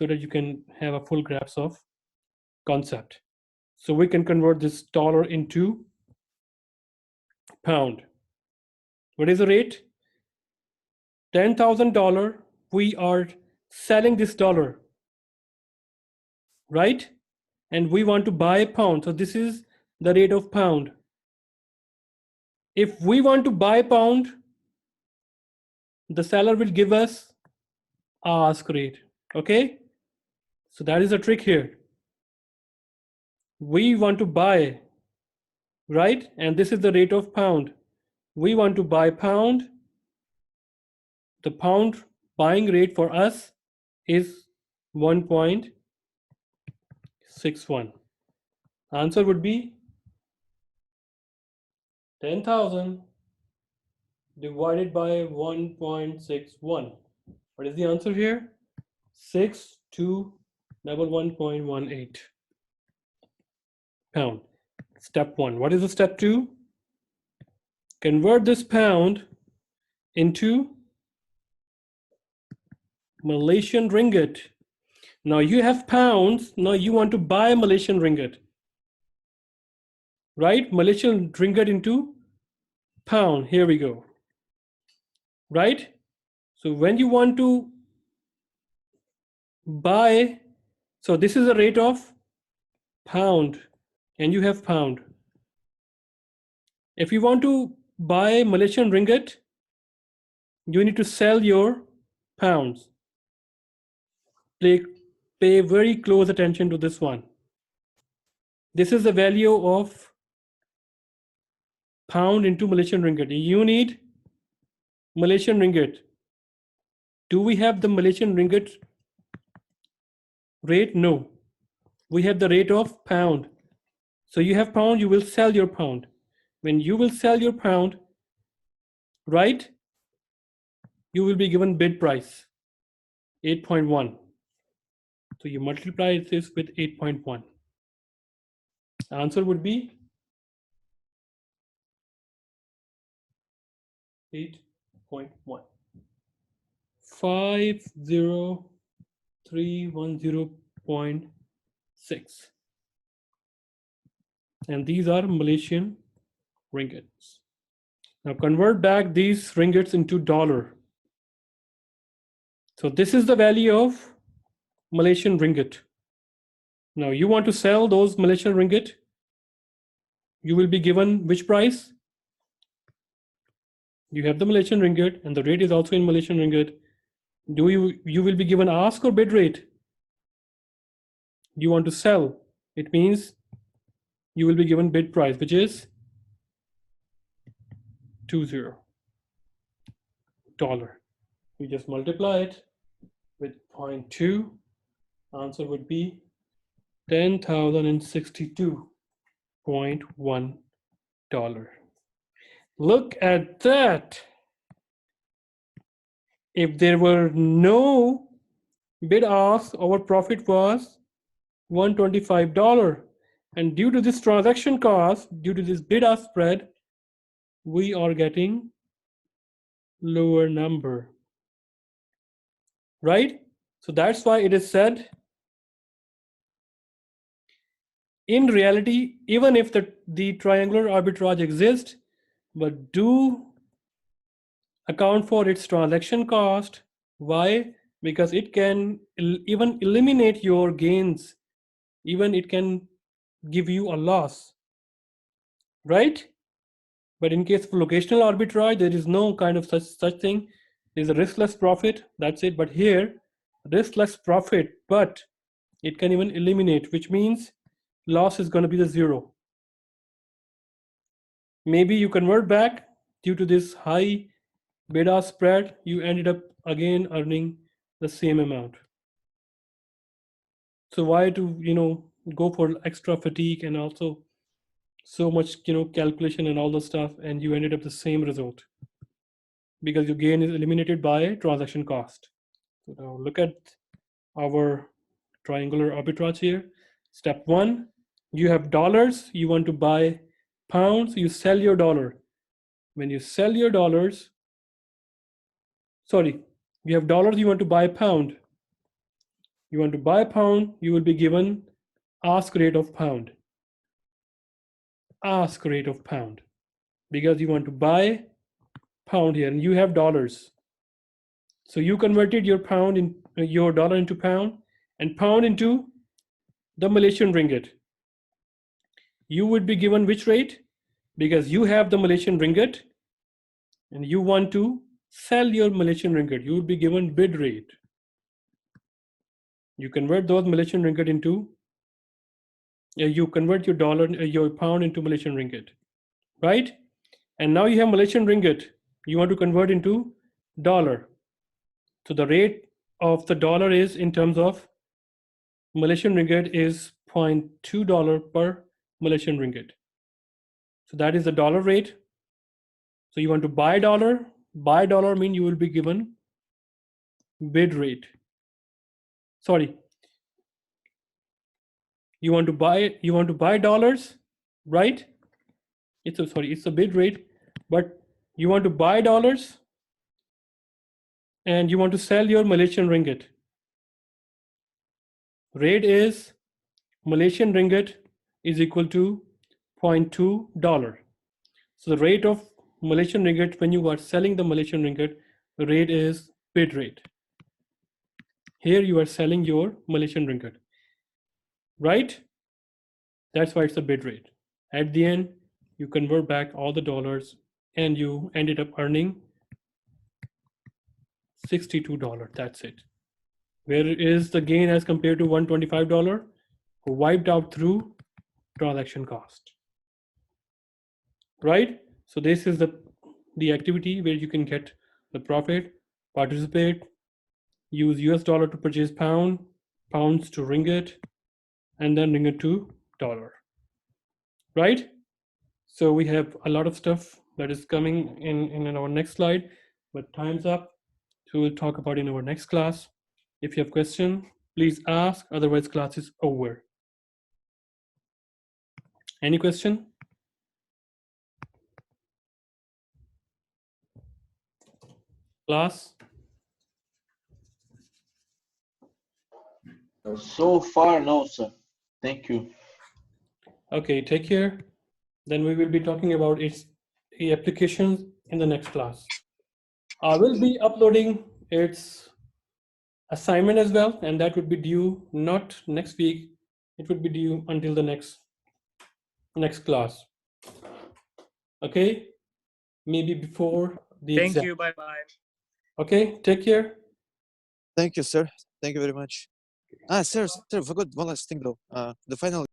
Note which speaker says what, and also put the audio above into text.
Speaker 1: so that you can have a full grasp of concept. So we can convert this dollar into pound. What is the rate? $10,000. We are selling this dollar, right? And we want to buy a pound. So this is the rate of pound. If we want to buy pound, the seller will give us ask rate. Okay? So that is the trick here. We want to buy, right? And this is the rate of pound. We want to buy pound. The pound buying rate for us is 1.61. Answer would be 10,000 divided by 1.61. What is the answer here? 6211.18 pound. Step 1. What is the step 2? Convert this pound into Malaysian ringgit. Now you have pounds. Now you want to buy Malaysian ringgit. Right? Malaysian ringgit into pound. Here we go. Right? So when you want to buy, so this is a rate of pound and you have pound. If you want to buy Malaysian ringgit, you need to sell your pounds. Pay very close attention to this one. This is the value of pound into Malaysian ringgit. You need Malaysian ringgit. Do we have the Malaysian ringgit rate? No. We have the rate of pound. So you have pound, you will sell your pound. When you will sell your pound, right, you will be given bid price, 8.1. So you multiply this with 8.1. Answer would be 8.1. 50310.6. And these are Malaysian ringgits. Now convert back these ringgits into dollar. So this is the value of Malaysian ringgit. Now you want to sell those Malaysian ringgit. You will be given which price? You have the Malaysian ringgit and the rate is also in Malaysian ringgit. You will be given ask or bid rate. You want to sell. It means you will be given bid price, which is 20 dollar. You just multiply it with 0.2. Answer would be 10,062.1 dollar. Look at that. If there were no bid ask, our profit was $125. And due to this transaction cost, due to this bid ask spread, we are getting lower number. Right? So that's why it is said, in reality, even if the triangular arbitrage exists, but do account for its transaction cost. Why? Because it can even eliminate your gains. Even it can give you a loss, right? But in case of locational arbitrage, there is no kind of such thing. There's a riskless profit, that's it. But here, riskless profit, but it can even eliminate, which means loss is going to be the 0. Maybe you convert back due to this high beta spread, you ended up again earning the same amount. So why to go for extra fatigue and also so much calculation and all the stuff, and you ended up the same result because your gain is eliminated by transaction cost. So now look at our triangular arbitrage here. Step 1, you have dollars, you want to buy pounds, you sell your dollar. When you sell your dollars, sorry, you have dollars, you want to buy pound. You want to buy pound, you will be given ask rate of pound. Ask rate of pound. Because you want to buy pound here and you have dollars. So you converted your pound in your dollar into pound and pound into the Malaysian ringgit. You would be given which rate? Because you have the Malaysian ringgit and you want to sell your Malaysian ringgit, you would be given bid rate. You convert those Malaysian ringgit into, you convert your dollar, your pound into Malaysian ringgit, right? And now you have Malaysian ringgit, you want to convert into dollar. So the rate of the dollar is in terms of Malaysian ringgit is $0.2 per Malaysian ringgit. So that is the dollar rate. So you want to buy dollar mean you will be given bid rate. Sorry. You want to buy dollars, right? It's a bid rate, but you want to buy dollars and you want to sell your Malaysian ringgit. Rate is Malaysian ringgit is equal to $0.2. So the rate of Malaysian ringgit when you are selling the Malaysian ringgit, the rate is bid rate. Here you are selling your Malaysian ringgit, right? That's why it's a bid rate. At the end, you convert back all the dollars and you ended up earning $62. That's it. Where is the gain as compared to $125? Wiped out through transaction cost, right? So this is the activity where you can get the profit, participate, use US dollar to purchase pound, pounds to ringgit, and then ringgit to dollar, right? So we have a lot of stuff that is coming in our next slide, but time's up. So we'll talk about in our next class. If you have question, please ask, otherwise class is over. Any question? Class?
Speaker 2: So far, no, sir. Thank you.
Speaker 1: Okay, take care. Then we will be talking about its applications in the next class. I will be uploading its assignment as well, and that would be due not next week. It would be due until the next class. Okay, maybe before the
Speaker 3: Thank
Speaker 1: exam.
Speaker 3: you. Bye bye.
Speaker 1: Okay, take care.
Speaker 4: Thank you, sir. Thank you very much. Sir, forgot one last thing though. The final